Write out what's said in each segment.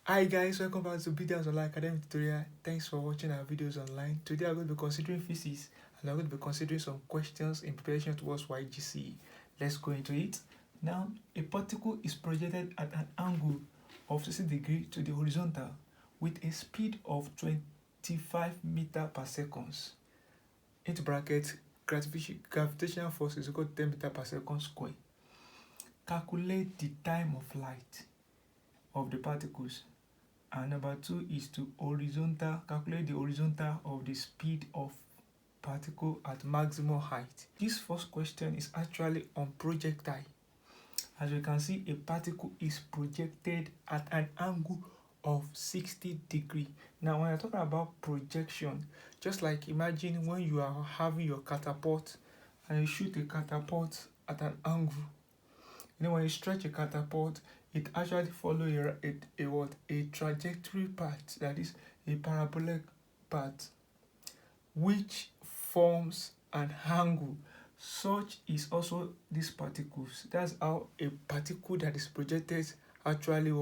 Hi guys, welcome back to BDS Online Academic Tutorial. Thanks for watching our videos online. Today I'm going to be considering physics and I'm going to be considering some questions in preparation towards YGCE. Let's go into it. Now, a particle is projected at an angle of 60 degrees to the horizontal with a speed of 25 meters per second. Into bracket, gravitational force is equal to 10 meters per second square. Calculate the time of light of the particles. And number 2 is to calculate the horizontal of the speed of particle at maximum height. This first question is actually on projectile. As you can see, a particle is projected at an angle of 60 degrees. Now when you're talking about projection, just like imagine when you are having your catapult and you shoot a catapult at an angle. When you stretch a catapult, it actually follows a trajectory path, that is a parabolic path, which forms an angle. Such is also these particles. That's how a particle that is projected actually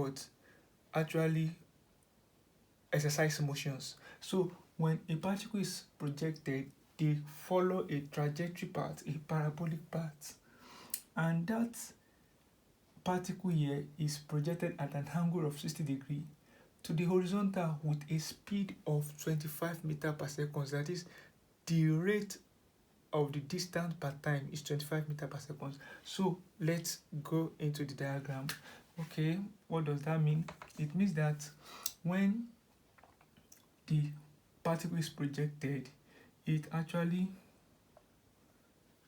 exercise motions. So when a particle is projected, they follow a trajectory path, a parabolic path, and that particle here is projected at an angle of 60 degrees to the horizontal with a speed of 25 meters per second. That is, the rate of the distance per time is 25 meters per second. So let's go into the diagram. Okay, what does that mean? It means that when the particle is projected, it actually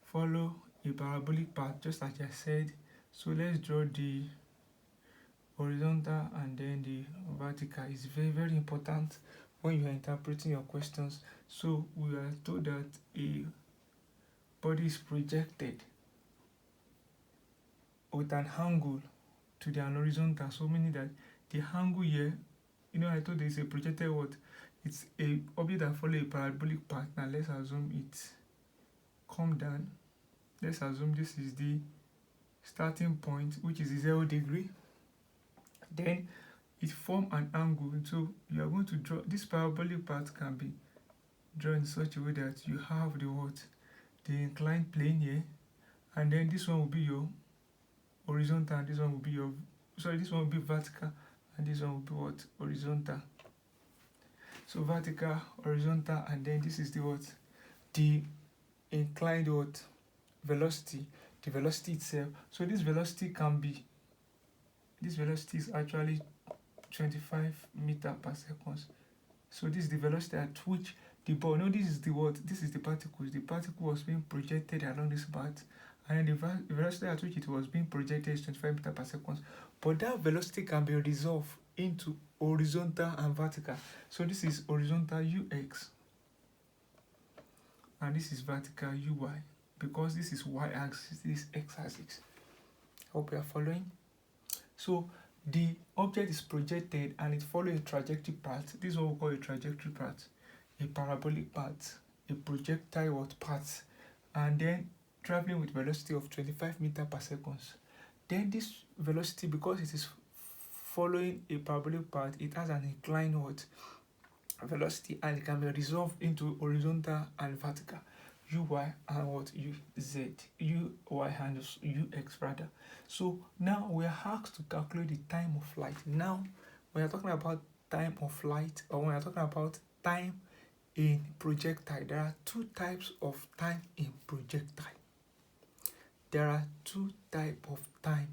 follows a parabolic path, just like I said. So let's draw the horizontal and then the vertical. Is very, very important when you are interpreting your questions. So we are told that a body is projected with an angle to the horizontal. So meaning that the angle here, I told you it's a projected what? It's a object that follows a parabolic path. Now let's assume it come down. Let's assume this is the starting point, which is 0 degree. Then it forms an angle. So you are going to draw this parabolic path, can be drawn in such a way that you have the inclined plane here, and then this one will be your horizontal, and this one will be this one will be vertical, and this one will be what? Horizontal. So vertical, horizontal, and then this is the inclined velocity, the velocity itself. So this velocity is actually 25 meters per second. So this is the velocity at which the ball, this is the particles. The particle was being projected along this path, and then the velocity at which it was being projected is 25 meters per second. But that velocity can be resolved into horizontal and vertical. So this is horizontal ux, and this is vertical uy, because this is y-axis, this is x-axis. Hope you are following. So the object is projected and it follows a trajectory path. This is what we call a trajectory path, a parabolic path, a projectile path, and then traveling with velocity of 25 meters per second. Then this velocity, because it is following a parabolic path, it has an inclined velocity, and it can be resolved into horizontal and vertical, uy and uz, uy and ux rather. So now we are asked to calculate the time of light. Now when you're talking about time of light, or when you're talking about time in projectile, there are two types of time in projectile. There are two types of time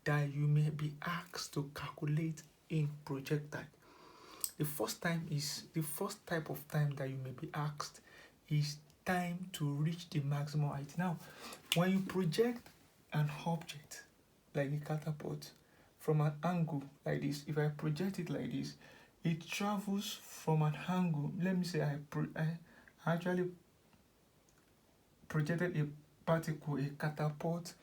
that you may be asked to calculate in projectile. The first type of time that you may be asked is time to reach the maximum height. Now, when you project an object like a catapult from an angle like this, if I project it like this, it travels from an angle. Let me say I actually projected a particle, a catapult,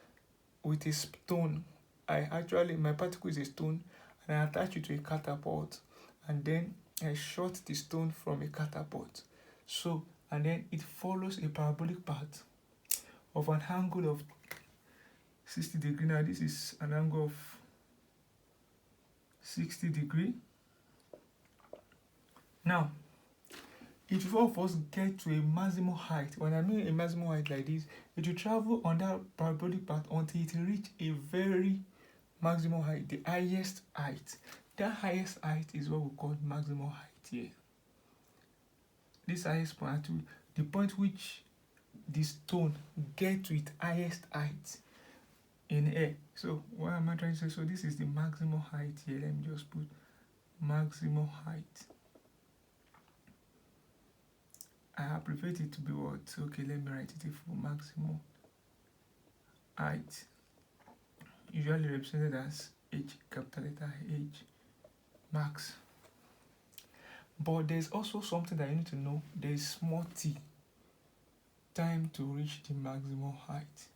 with a stone. My particle is a stone, and I attach it to a catapult, and then I shot the stone from a catapult. So, and then it follows a parabolic path of an angle of 60 degrees. Now this is an angle of 60 degrees. Now, if all of us get to a maximum height, when I mean a maximum height like this, it will travel on that parabolic path until it reach a very maximum height, the highest height. That highest height is what we call maximum height here. This highest point, the point which the stone get to its highest height in air. So what am I trying to say? So this is the maximum height here. Let me just put maximum height. I prefer it to be what? Okay, let me write it for maximum height. Usually represented as H, capital letter H, max. But there's also something that you need to know. There is small t, time to reach the maximum height.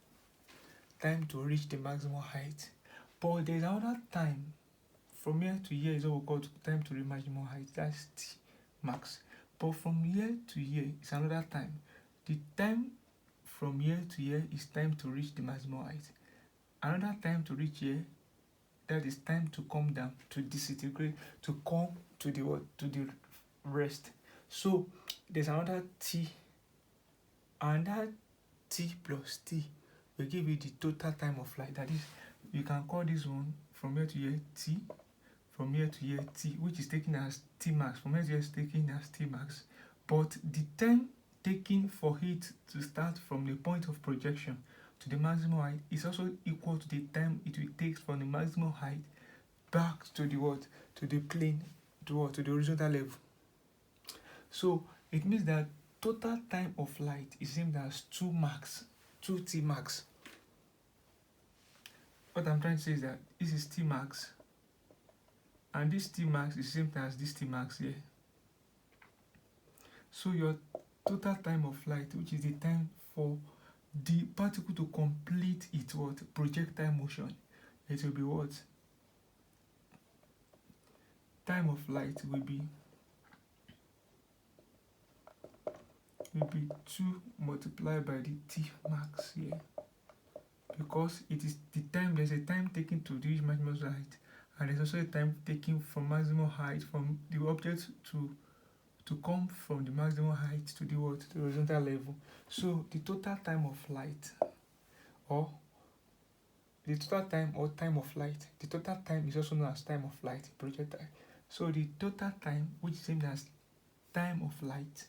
Time to reach the maximum height. But there's another time. From here to here is what we call time to reach maximum height. That's t max. But from here to here is another time. The time from here to here is time to reach the maximum height. Another time to reach here, that is time to come down, to disintegrate, to come to the what? To the rest. So there's another t, and that t plus t will give you the total time of flight. That is, you can call this one from here to here t, from here to here t, which is taken as t max. From here to here is taken as t max. But the time taken for it to start from the point of projection to the maximum height is also equal to the time it will take from the maximum height back to the what? To the plane, to what? To the horizontal level. So it means that total time of flight is same as 2 max, 2t max. What I'm trying to say is that this is t max, and this t max is same as this t max here. So your total time of flight, which is the time for the particle to complete its what? Projectile motion, it will be what? Time of flight will be 2 multiplied by the t max here, because it is the time. There's a time taken to reach maximum height, and there's also a time taken from maximum height from the object to come from the maximum height to the what? To the horizontal level. So the total time of flight, or the total time or time of flight, the total time is also known as time of flight projectile. So the total time, which is same as time of flight,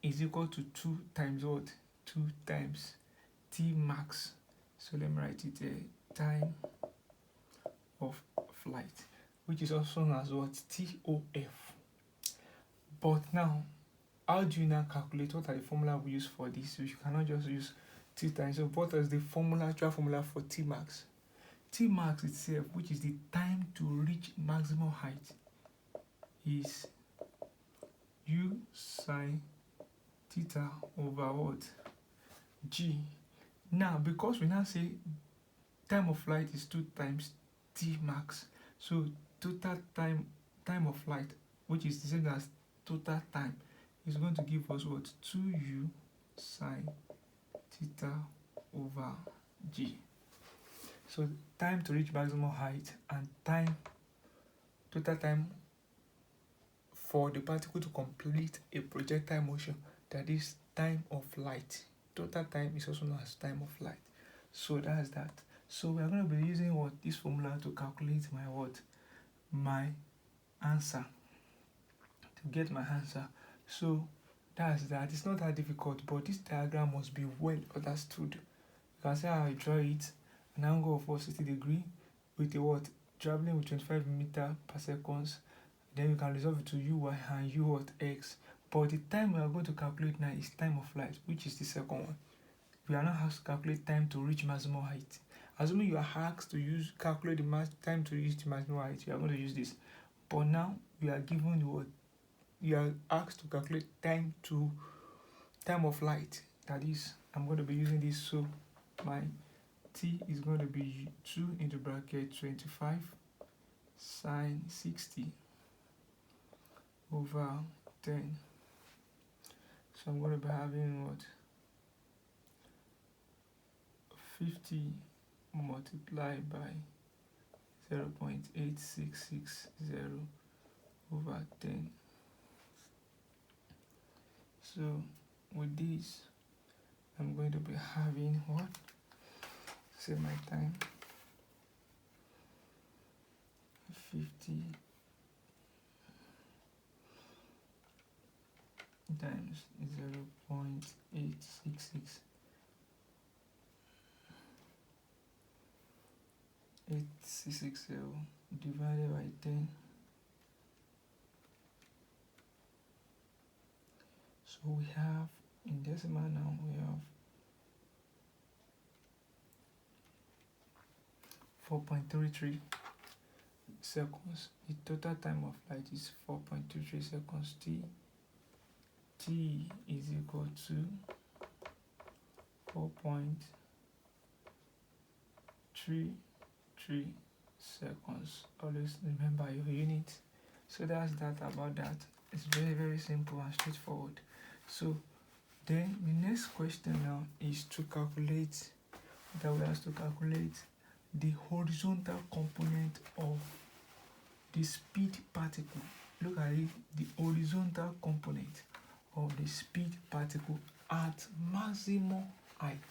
is equal to 2 times what? 2 times t max. So let me write it there. Time of flight, which is also known as what? TOF. But now, how do you now calculate? What are the formula we use for this? You cannot just use t times. So what is the formula, actual formula for t max? T max itself, which is the time to reach maximum height, is u sine theta over what? G. Now, because we now say time of flight is 2 times t max, so total time of flight, which is the same as total time, is going to give us what? 2u sine theta over g. So time to reach maximum height and total time for the particle to complete a projectile motion, that is time of flight. Total time is also known as time of flight. So that's that. So we are going to be using what? This formula to calculate my what? My answer. To get my answer. So that's that. It's not that difficult, but this diagram must be well understood. You can see how I draw it. An angle of 460 degrees with a what? Traveling with 25 meters per second. Then we can resolve it to uy and u what? X. But the time we are going to calculate now is time of flight, which is the second one. We are now asked to calculate time to reach maximum height. Assuming you are asked to calculate the time to reach the maximum height, you are going to use this. But now we are given the word. You are asked to calculate time of flight. That is, I'm going to be using this. So my t is going to be 2 into bracket 25 sine 60 over 10. So I'm going to be having what? 50 multiplied by 0.8660 over 10 So with this, I'm going to be having what? Save my time. 50 times 0.866. 8660 divided by 10. So we have, in decimal now, we have 4.33 seconds. The total time of light is 4.23 seconds. T is equal to 4.33 seconds. Always remember your unit. So that's that about that. It's very, very simple and straightforward. So then the next question now is to calculate, that we have to calculate the horizontal component of the speed particle. Look at it, the horizontal component of the speed particle at maximum height.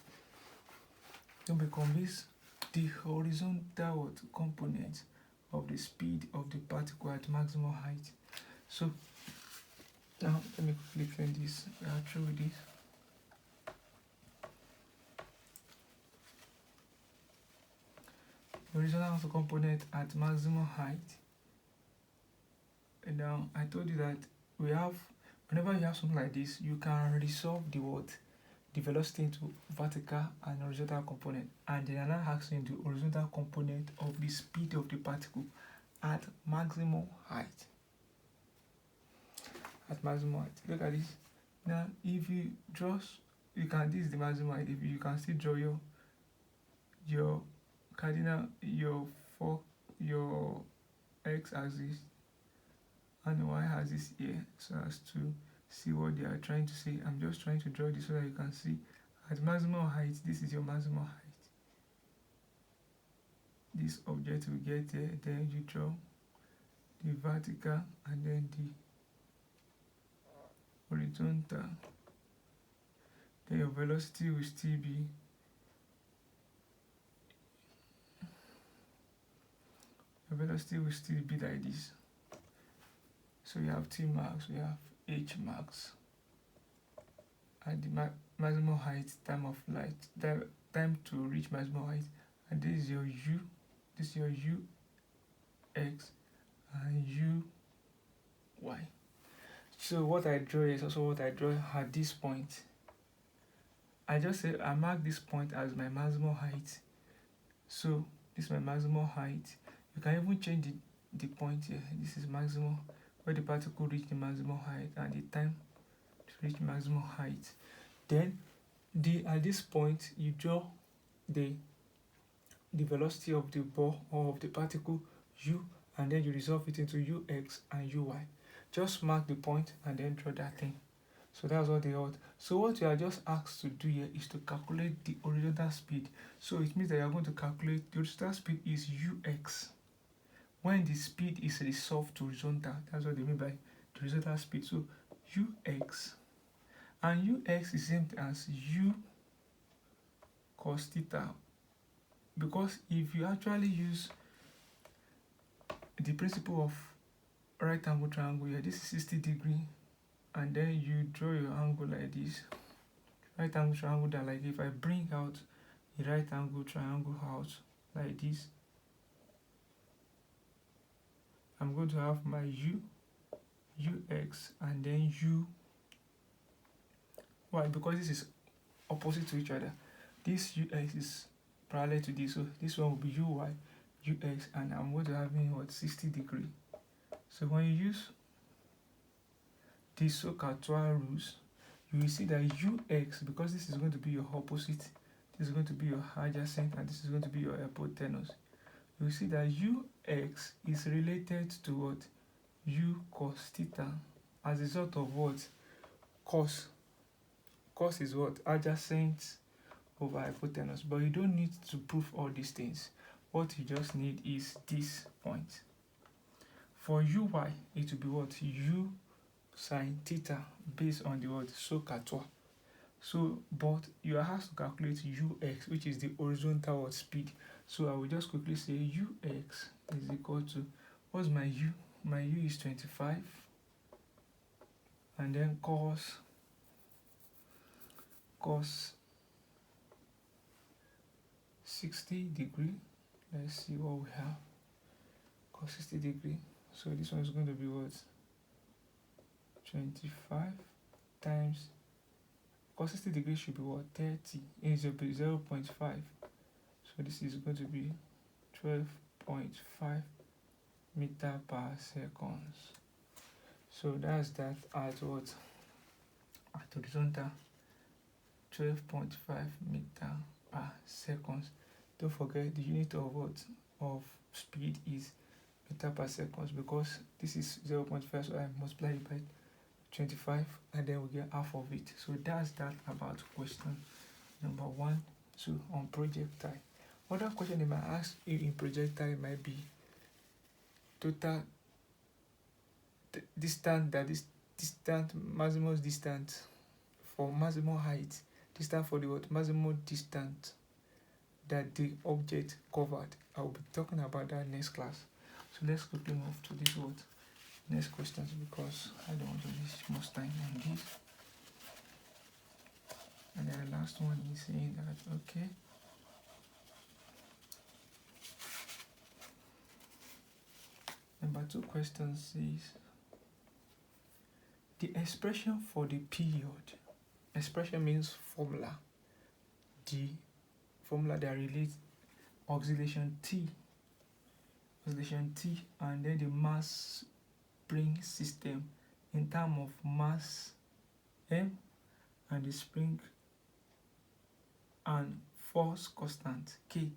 Don't be convinced, the horizontal component of the speed of the particle at maximum height. So now let me quickly clean this. We are through with this. Horizontal component at maximum height. And now I told you that we have, whenever you have something like this, you can resolve the velocity into vertical and horizontal component, and then I'm asking the horizontal component of the speed of the particle at maximum height. At maximum height. Look at this. Now if you draw, you can, this is the maximum height. If you can still draw your cardinal, your x-axis and the y-axis here, so as to see what they are trying to say. I'm just trying to draw this so that you can see at maximum height. This is your maximum height. This object will get there, then you draw the vertical and then the horizontal. Then your velocity will still be like this. So you have T max, we have H max at the maximum height, time of light, time to reach maximum height, and this is your U, this is your U X and U Y. So what I draw is also what I draw at this point. I just say I mark this point as my maximum height. So this is my maximum height. You can even change the point here. This is maximum, where the particle reach the maximum height and the time to reach maximum height. Then at this point you draw the velocity of the ball or of the particle U, and then you resolve it into Ux and Uy. Just mark the point and then draw that thing. So that's what they hold. So what you are just asked to do here is to calculate the horizontal speed. So it means that you are going to calculate the horizontal speed is Ux. When the speed is resolved to horizontal, that's what they mean by the horizontal speed. So Ux, and Ux is same as U cos theta, because if you actually use the principle of right angle triangle here, this is 60 degree, and then you draw your angle like this, right angle triangle, that like if I bring out the right angle triangle out like this, I'm going to have my Ux and then U. Why? Because this is opposite to each other. This Ux is parallel to this, so this one will be Uy, Ux, and I'm going to have in what, 60 degree. So when you use these SOHCAHTOA rules, you will see that Ux, because this is going to be your opposite, this is going to be your adjacent, and this is going to be your hypotenuse. You will see that Ux is related to what? U cos theta, as a result of what? Cos. Cos is what? Adjacent over hypotenuse. But you don't need to prove all these things. What you just need is this point. For Uy, it will be what? U sine theta based on the word SOHCAHTOA. So, but you are asked to calculate ux, which is the horizontal speed. So I will just quickly say ux is equal to, what's my u? My u is 25, and then cos 60 degree. Let's see what we have. Cos 60 degree. So this one is going to be what? 25 times cos 60 degrees should be what? 30. It should be 0.5. So this is going to be 12.5 meter per seconds. So that's that at what? At horizontal, 12.5 meter per seconds. Don't forget the unit of what? Of speed is meter per seconds, because this is 0.5, so I multiply it by 25 and then we get half of it. So that's that about question number 1, 2 on projectile. Other question they might ask you in projectile might be total distance, that is distance, maximum distance for maximum height, distance for the what? Maximum distance that the object covered. I will be talking about that next class. So let's quickly move to this what? Next questions, because I don't want to waste much time on this. And then the last one is saying that, okay, number 2 question says the expression for the period. Expression means formula. The formula that relates oscillation T, and then the mass spring system in terms of mass M and the spring and force constant K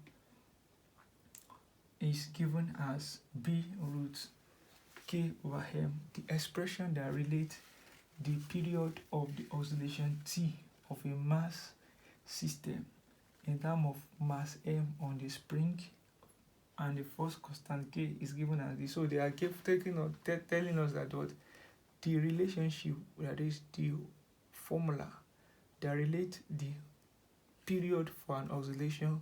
is given as B root K over M. The expression that relates the period of the oscillation T of a mass system in terms of mass M on the spring and the force constant K is given as this. So they are telling us that what the relationship, that is the formula that relates the period for an oscillation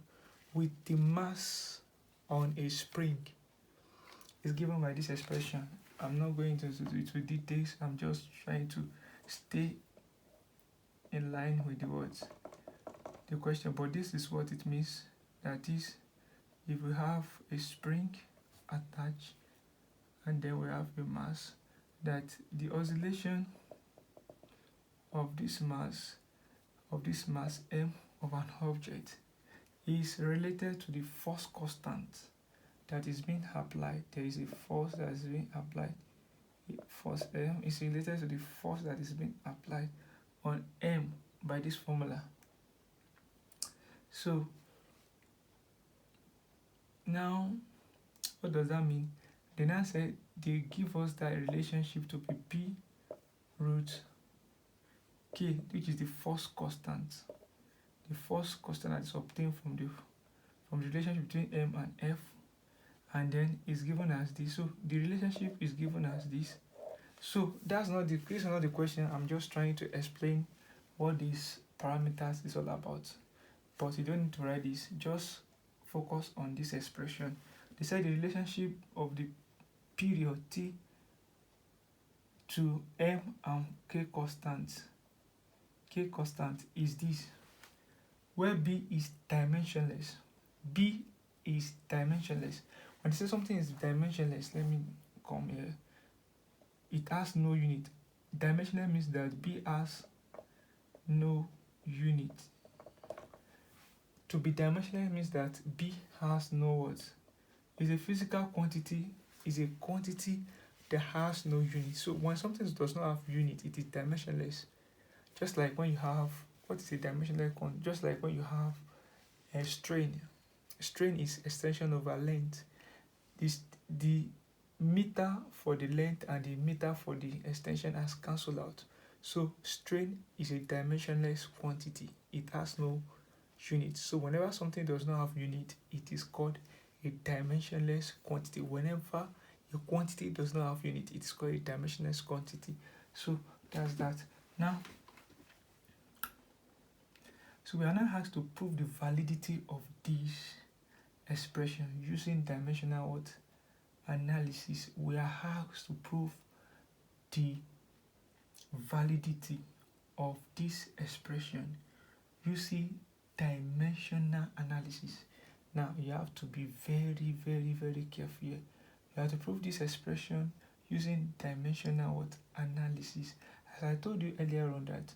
with the mass on a spring is given by this expression. I'm not going into details. I'm just trying to stay in line with the words, the question. But this is what it means. That is, if we have a spring attached and then we have a mass, that the oscillation of this mass M of an object is related to the force constant that is being applied. There is a force that is being applied. Force M is related to the force that is being applied on M by this formula. So now, what does that mean? They now say they give us that relationship to be P root K, which is the force constant. The force constant that is obtained from the relationship between M and F, and then is given as this. So the relationship is given as this. So this is not the question. I'm just trying to explain what these parameters is all about. But you don't need to write this. Just focus on this expression. They say the relationship of the period T to M and K constant is this, where B is dimensionless. B is dimensionless. When they say something is dimensionless, let me come here. It has no unit. Dimensional means that B has no unit. To be dimensional means that B has no words. It's a physical quantity, is a quantity that has no unit. So when something does not have unit, it is dimensionless. Just like when you have, what is a dimensional quantity? Just like when you have a strain. Strain is extension over length. The meter for the length and the meter for the extension has cancelled out. So strain is a dimensionless quantity. It has no unit. So whenever something does not have unit, it is called a dimensionless quantity. Whenever a quantity does not have unit, it is called a dimensionless quantity. So that's that. Now, so we are now asked to prove the validity of this expression using dimensional what analysis. We are asked to prove the validity of this expression using dimensional analysis. Now you have to be very careful here. You have to prove this expression using dimensional what analysis. As I told you earlier on that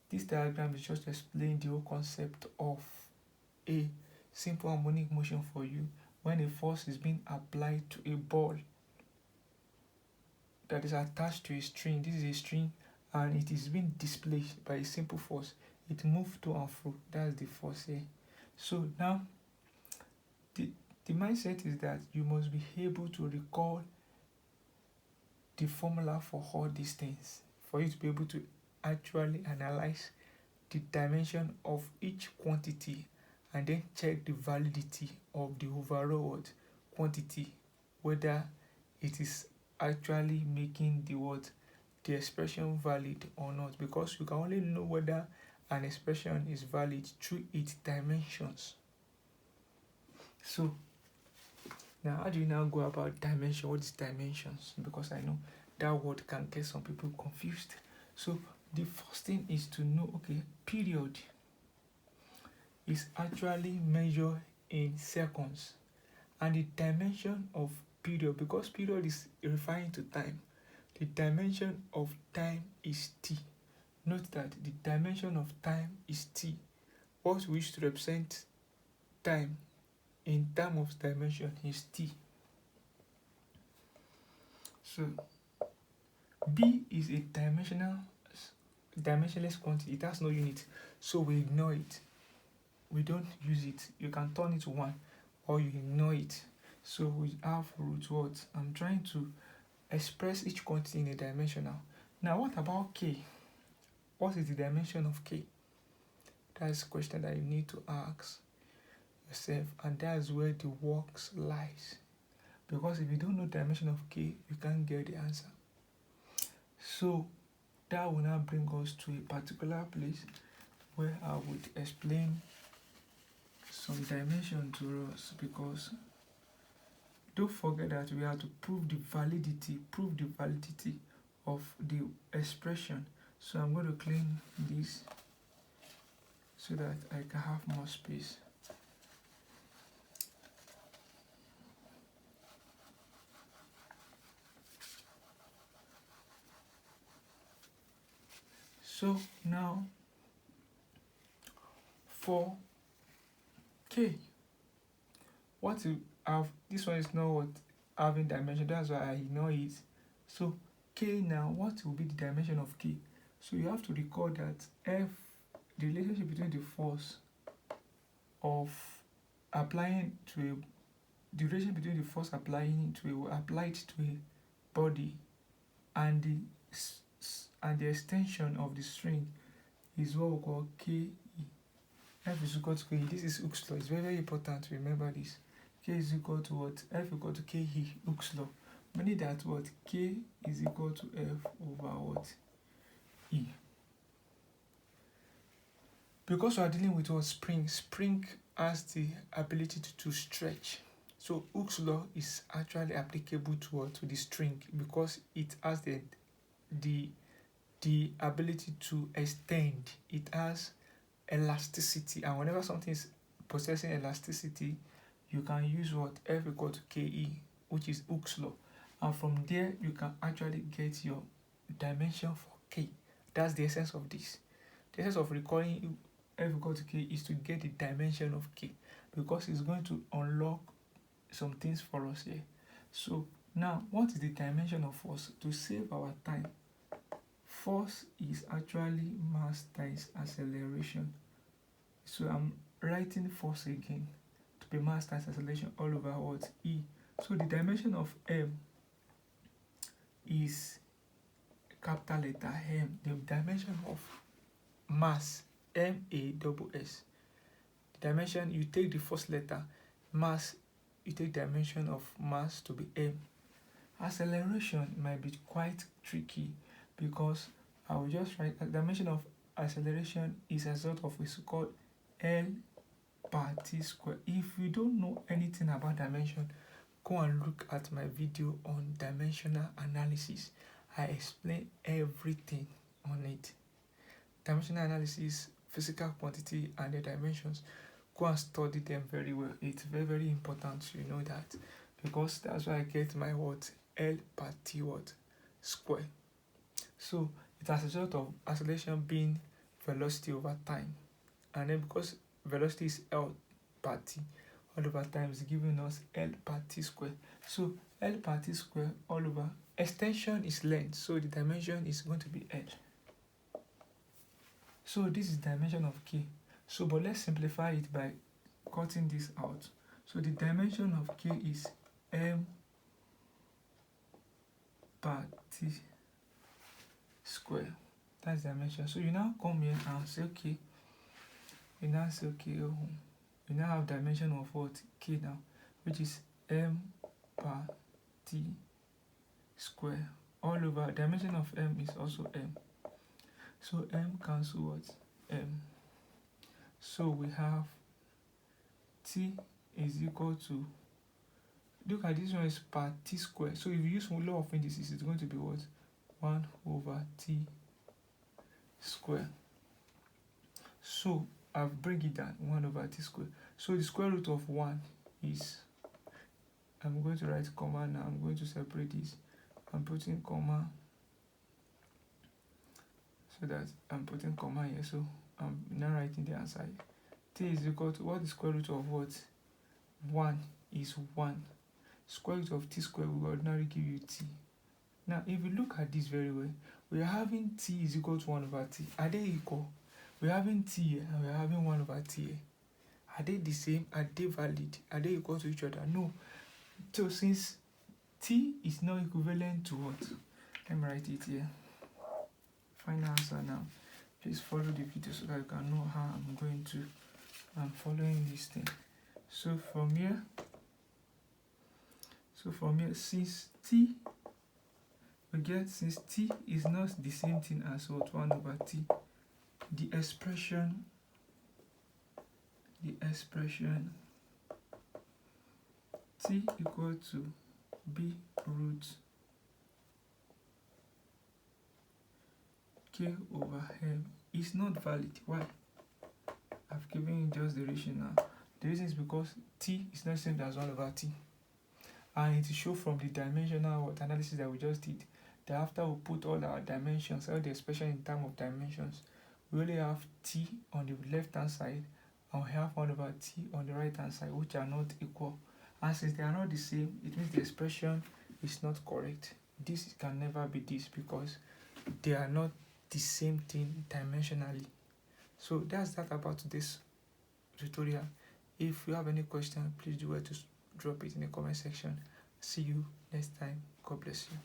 this diagram is just explaining the whole concept of a simple harmonic motion for you when a force is being applied to a ball that is attached to a string. This is a string and it is being displaced by a simple force. It moves to and fro. That's the force here. So now the mindset is that you must be able to recall the formula for all these things for you to be able to actually analyze the dimension of each quantity and then check the validity of the overall quantity, whether it is actually making the expression valid or not, because you can only know whether an expression is valid through its dimensions. So now how do you now go about dimension? What is dimensions? Because I know that word can get some people confused. So the first thing is to know, okay, period is actually measured in seconds, and the dimension of period, because period is referring to time, the dimension of time is t. Note that the dimension of time is t. What we use to represent time in terms of dimension is t. So b is a dimensionless quantity. It has no unit, so we ignore it. We don't use it. You can turn it to 1 or you ignore it. So we have root what? I'm trying to express each quantity in a dimensional. Now what about k? What is the dimension of k? That's a question that you need to ask yourself, and that's where the works lies. Because if you don't know the dimension of k, you can't get the answer. So that will now bring us to a particular place where I would explain some dimension to us, because don't forget that we have to prove the validity of the expression. So I'm going to clean this so that I can have more space. So now for k, what you have, this one is not what having dimension, that's why I ignore it. So k now, what will be the dimension of k? So you have to recall that f, the relationship between the force of applying to a, the relation between the force applied to a body and the extension of the string is what we call ke. F is equal to ke. This is Hooke's law. It's very important to remember this. K is equal to what? F equal to ke, Hooke's law. Meaning that what? K is equal to F over what? E. Because we are dealing with what? Spring has the ability to stretch. So Hooke's law is actually applicable to what? To the string, because it has the ability to extend. It has elasticity, and whenever something is possessing elasticity, you can use what? F equal to ke, which is Hooke's law, and from there you can actually get your dimension for k. That's the essence of this. The essence of recalling F equal to k is to get the dimension of k, because it's going to unlock some things for us here. So now, what is the dimension of force? To save our time, force is actually mass times acceleration. So I'm writing force again to be mass times acceleration all over what? E. So the dimension of M is capital letter M. The dimension of mass, M-A-S-S. The dimension, you take the first letter, mass, you take dimension of mass to be M. Acceleration might be quite tricky, because I will just write the dimension of acceleration is a result of what's called L per t square. If you don't know anything about dimension, go and look at my video on dimensional analysis. I explain everything on it. Dimensional analysis, physical quantity and the dimensions. Go and study them very well. It's very, very important you know that, because that's why I get my what L per t what square. So it has a result of acceleration being velocity over time, and then because velocity is L per t, all over time is giving us L per t square. So L per t square all over, extension is length, so the dimension is going to be L. So this is dimension of K. So but let's simplify it by cutting this out. So the dimension of K is M per t square. That's the dimension. So you now come here and say okay. You now say okay, you now have dimension of what? K now, which is M per t square all over. Dimension of M is also M. So M cancel what? M. So we have T is equal to, look at this one is per t square. So if you use law of indices, it's going to be what? 1 over t square. So I'll bring it down, 1 over t square. So the square root of 1 is, I'm going to write comma now, I'm going to separate this. I'm putting comma, so that I'm putting comma here. So I'm now writing the answer. T is equal to, what is square root of what? 1 is 1. Square root of t square will ordinarily give you t. Now if you look at this very well, we are having t is equal to 1 over t. Are they equal? We are having t here and we are having 1 over t here. Are they the same? Are they valid? Are they equal to each other? No. So since t is not equivalent to what? Let me write it here. Final answer now. Please follow the video so that you can know how I'm following this thing. So from here, since t, we get, since t is not the same thing as what? 1 over t, the expression t equal to b root k over m is not valid. Why? I've given you just the reason now. The reason is because t is not the same as 1 over t. And it is shown from the dimensional analysis that we just did, that after we put all our dimensions, all the expression in terms of dimensions, we only have t on the left hand side and we have 1 over t on the right hand side, which are not equal. And since they are not the same, it means the expression is not correct. This can never be this because they are not the same thing dimensionally. So that's that about this tutorial. If you have any question, please do well to drop it in the comment section. See you next time. God bless you.